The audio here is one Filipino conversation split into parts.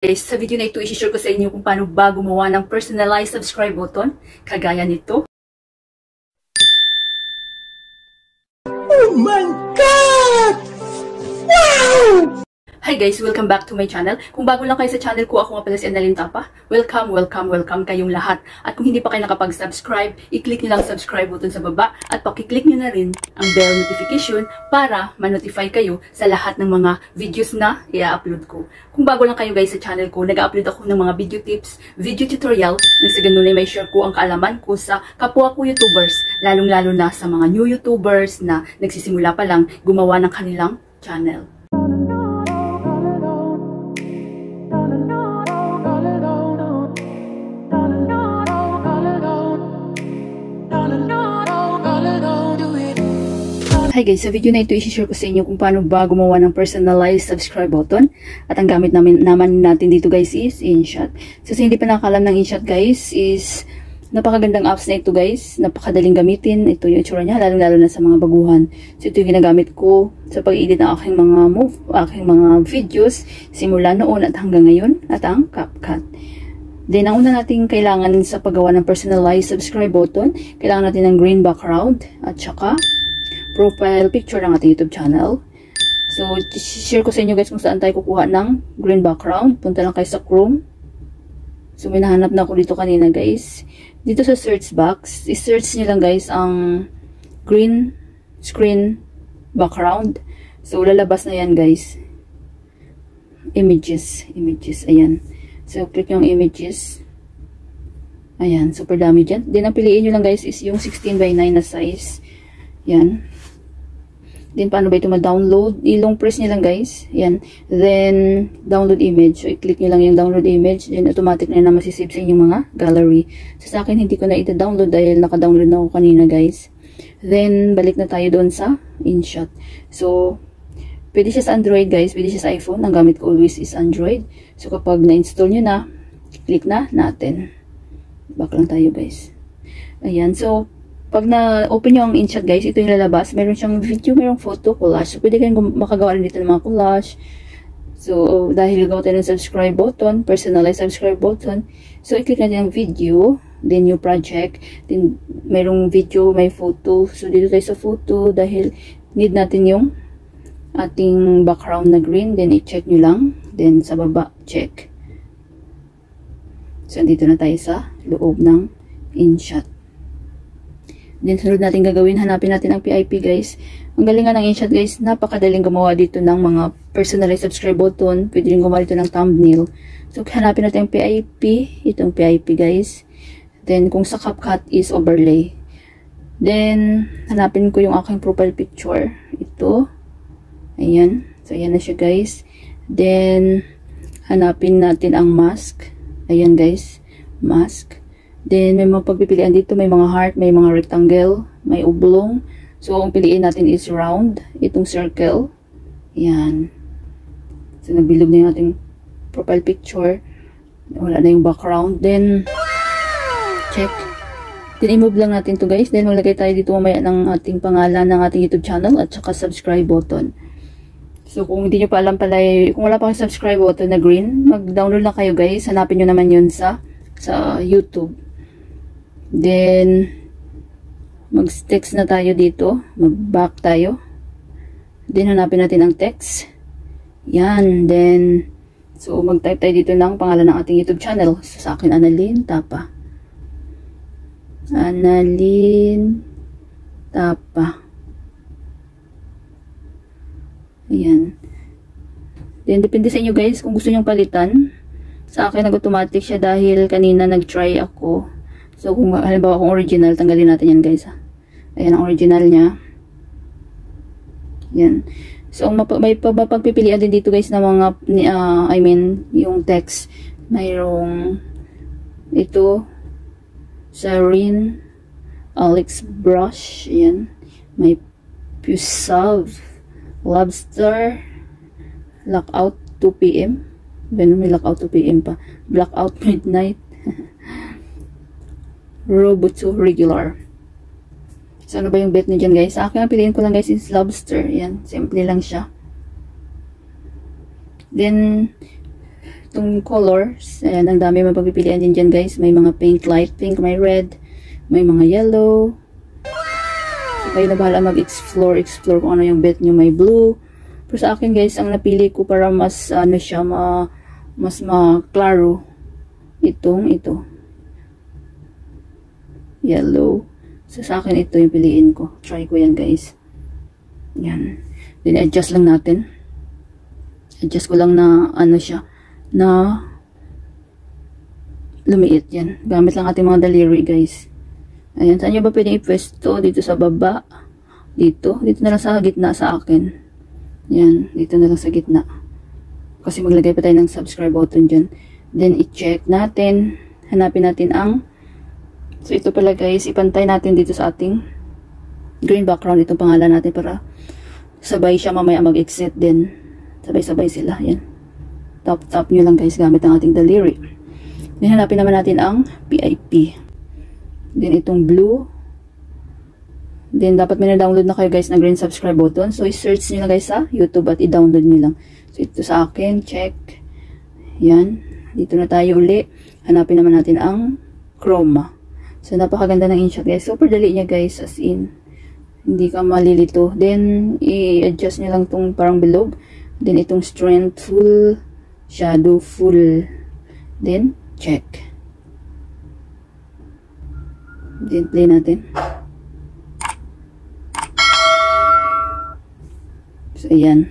Guys, sa video na ito, i-share ko sa inyo kung paano ba gumawa ng personalized subscribe button, kagaya nito. Oh my God! Wow! Hi guys, welcome back to my channel. Kung bago lang kayo sa channel ko, ako nga pala si Annalyn Tapa. Welcome kayong lahat. At kung hindi pa kayo nakapag-subscribe, i-click nyo lang subscribe button sa baba at pakiclick nyo na rin ang bell notification para ma-notify kayo sa lahat ng mga videos na i-upload ko. Kung bago lang kayo guys sa channel ko, nag-upload ako ng mga video tips, video tutorial, nang sa ganun ay may share ko ang kaalaman ko sa kapwa ko YouTubers, lalong-lalo na sa mga new YouTubers na nagsisimula pa lang gumawa ng kanilang channel. Hi guys, sa video na ito i-share ko sa inyo kung paano ba gumawa ng personalized subscribe button. At ang gamit naman natin dito guys is InShot. So sa hindi pa nakakalam ng InShot guys is napakagandang apps na ito guys. Napakadaling gamitin. Ito yung itsura niya, lalo na sa mga baguhan. So ito yung ginagamit ko sa pag-edit ng aking mga videos simula noon at hanggang ngayon at ang CapCut. Then, ang una nating kailangan sa paggawa ng personalized subscribe button, kailangan natin ng green background at saka profile picture ng ating YouTube channel. So, share ko sa inyo guys kung saan tayo kukuha ng green background. Punta lang kayo sa Chrome. So, may nahanap na ako dito kanina guys. Dito sa search box, i-search nyo lang guys ang green screen background. So, lalabas na yan guys. Images, ayan. So, click yung images. Ayan, super dami dyan. Then, ang piliin nyo lang guys is yung 16:9 na size. Yan. Then, paano ba ito ma-download? I-long press nyo lang guys. Yan. Then, download image. So, i-click nyo lang yung download image. Then, automatic na masisave sa inyong mga gallery. So, sa akin, hindi ko na ita-download dahil naka-download na ako kanina guys. Then, balik na tayo doon sa InShot. So, pwede siya sa Android guys. Pwede siya sa iPhone. Ang gamit ko always is Android. So, kapag na-install nyo na, click na natin. Back lang tayo guys. Ayan. So, pag na-open nyo ang InShot guys, ito yung lalabas. Meron siyang video, merong photo, collage. So, pwede kayong makagawa rin dito ng mga collage. So, dahil gagawa tayo ng subscribe button, personalized subscribe button. So, i-click natin ang video, then new project. Then, merong video, may photo. So, dito tayo sa photo dahil need natin yung ating background na green. Then, i-check nyo lang. Then, sa baba, check. So, dito na tayo sa loob ng InShot. Then, sunod natin gagawin, hanapin natin ang PIP guys. Ang galingan ng InShot guys, napakadaling gumawa dito ng mga personalized subscribe button. Pwede rin gumawa dito ng thumbnail. So, hanapin natin ang PIP. Itong PIP guys. Then, kung sa CapCut is overlay. Then, hanapin ko yung aking profile picture. Ito. Ayan. So, ayan na siya guys. Then, hanapin natin ang mask. Ayan guys. Mask. Then, may mga pagpipilian dito. May mga heart, may mga rectangle, may oblong. So, ang piliin natin is round. Itong circle. Ayan. So, nagbilog na yung ating profile picture. Wala na yung background. Then, check. Then, i-move lang natin to guys. Then, maglagay tayo dito mamaya ng ating pangalan ng ating YouTube channel at saka subscribe button. So, kung hindi nyo pa alam pala, kung wala pa kayong subscribe button na green, mag-download lang kayo guys. Hanapin nyo naman yun sa YouTube. Then, mag-text na tayo dito. Mag-back tayo. Then, hanapin natin ang text. Yan. Then, so, mag-type tayo dito ng pangalan ng ating YouTube channel. So, sa akin, Annalyn Tapa. Annalyn Tapa. Ayan. Then, depende sa inyo guys kung gusto nyong palitan. Sa akin, nag-automatic siya dahil kanina nag-try ako. So, kung halimbawa kung original, tanggalin natin yan guys. Ayan ang original niya. Yan. So, may pagpipilian din dito guys na mga, yung text. Mayroong ito, Sarin, Alex Brush. Ayan. May Pusav, Lobster, Lockout 2 PM. Ganun, may Lockout 2 PM pa. Blackout Midnight. Roboto Regular. So, ano ba yung bet nyo dyan, guys? Sa akin, ang piliin ko lang, guys, is Lobster. Yan. Simple lang siya. Then, itong colors. Ayan, ang dami mapagpipilian din dyan guys. May mga pink, light pink, may red, may mga yellow. So, kayo na bahala mag-explore kung ano yung bet nyo. May blue. Pero sa akin guys, ang napili ko para mas, ano siya, mas maklaro. Ito. Yellow. So, sa akin ito yung piliin ko. Try ko yan guys. Yan. Then, adjust lang natin. Adjust ko lang na, ano siya, na lumiit yan. Gamit lang ating mga daliri guys. Ayan, saan nyo ba pwedeng ipwesto? Dito sa baba. Dito na lang sa gitna sa akin. Yan, dito na lang sa gitna. Kasi maglagay pa tayo ng subscribe button dyan. Then, i-check natin. Hanapin natin ang, so ito pala guys, ipantay natin dito sa ating green background. Itong pangalan natin para sabay siya mamaya mag-exit din. Sabay-sabay sila. Yan. Tap nyo lang guys gamit ang ating daliri. Then, hanapin naman natin ang PIP. Then, itong blue. Then, dapat may na-download na kayo guys na green subscribe button. So, i-search nyo lang guys sa YouTube at i-download nyo lang. So, ito sa akin. Check. Yan. Dito na tayo uli. Hanapin naman natin ang chroma. So, napakaganda ng InShot guys. Super dali niya guys. As in, hindi ka malilito. Then, i-adjust nyo lang itong parang bilog. Then, itong strength full. Shadow full. Then, check. Then, play natin. So, ayan.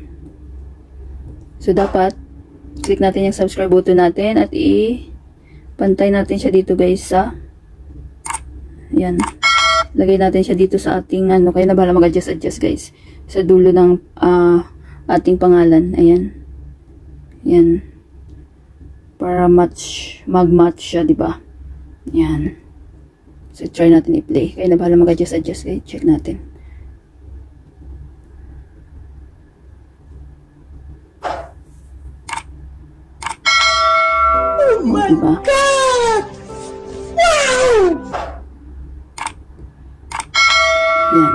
So, dapat, click natin yung subscribe button natin at pantay natin siya dito guys sa, ayan. Lagay natin siya dito sa ating, ano, kaya na bahala mag-adjust guys. Sa dulo ng, ating pangalan. Ayan. Ayan. Para mag-match siya, diba? Ayan. So, try natin i-play. Kaya na bahala mag-adjust guys. Check natin. Oh my God! Wow! Yan.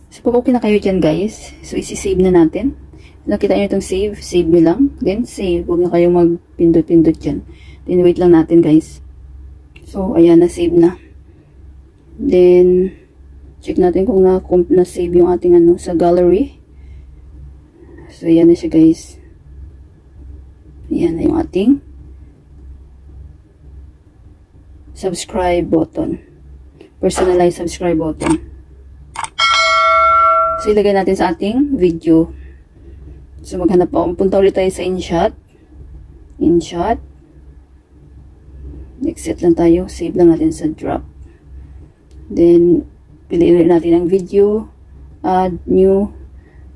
So, pag okay na kayo dyan, guys. So, isi-save na natin. Nakita nyo itong save. Save nyo lang. Then, save. Huwag na kayong magpindot-pindot dyan. Then, wait lang natin, guys. So, ayan, na-save na. Then, check natin kung na-save yung ating ano, sa gallery. So, ayan na siya, guys. Ayan na yung ating subscribe button. Personalized subscribe button. So, ilagay natin sa ating video. So, maghanap po. Punta ulit tayo sa InShot. InShot. Exit lang tayo. Save lang natin sa drop. Then, piliin natin ang video. Add new.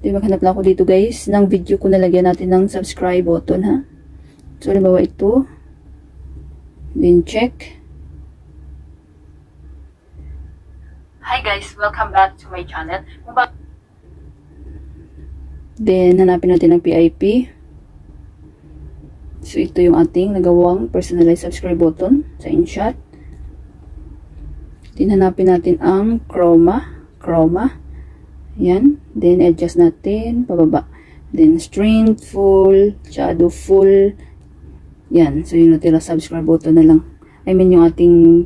Then, maghanap lang ako dito guys ng video ko. Nalagyan natin ng subscribe button ha. So, halimbawa ito. Then, check. Hi guys! Welcome back to my channel. Then, hanapin natin ang PIP. So, ito yung ating nagawang personalized subscribe button sa InShot. Then, hanapin natin ang chroma. Yan. Then, adjust natin pababa. Then, strength full, shadow full. Yan. So, yung natira subscribe button na lang. I mean, yung ating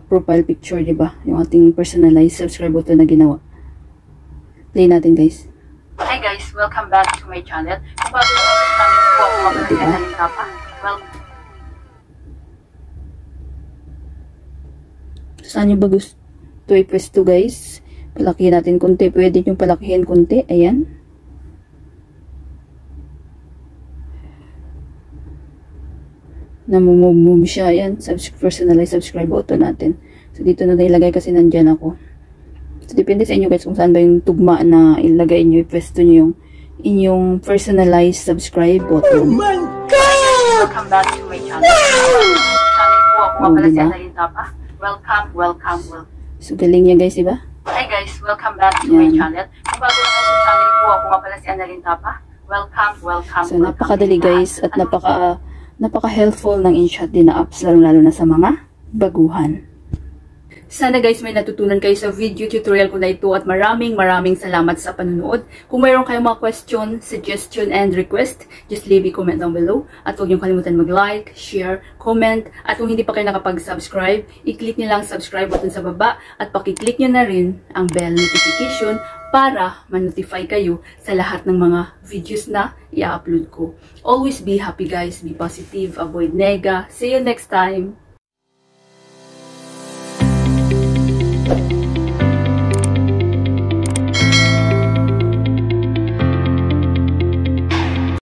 profile picture, diba? Yung ating personalized subscribe button na ginawa. Play natin, guys. Hi guys! Welcome back to my channel. Kung bago lang sa channel ko, ako mapagkakaling ka pa. Well, saan nyo ba gusto i-press to guys? Palakihin natin konti. Pwede nyo palakihin konti. Ayan. Namumove siya. Ayan. Personalized subscribe button natin. So, dito na ilagay kasi nandyan ako. So, depende sa inyo guys kung saan ba yung tugma na ilagay nyo, i-pwesto nyo yung inyong personalized subscribe button. Oh my God! Welcome back to my channel. Channel ko ako pala si Annalyn Tapa. Welcome. So, galing niya guys, diba? Hi guys, welcome back to my channel. Kung bago lang sa channel ko ako pala si Annalyn Tapa. Welcome. So, napakadali guys at napaka-helpful ng InShot din na apps lalo na sa mga baguhan. Sana guys may natutunan kayo sa video tutorial ko na ito at maraming salamat sa panunood. Kung mayroon kayong mga question, suggestion, and request, just leave a comment down below. At huwag niyong kalimutan mag-like, share, comment. At kung hindi pa kayo nakapag-subscribe, i-click niyo lang subscribe button sa baba at pakiclick niyo na rin ang bell notification para ma-notify kayo sa lahat ng mga videos na i-upload ko. Always be happy guys, be positive, avoid nega. See you next time!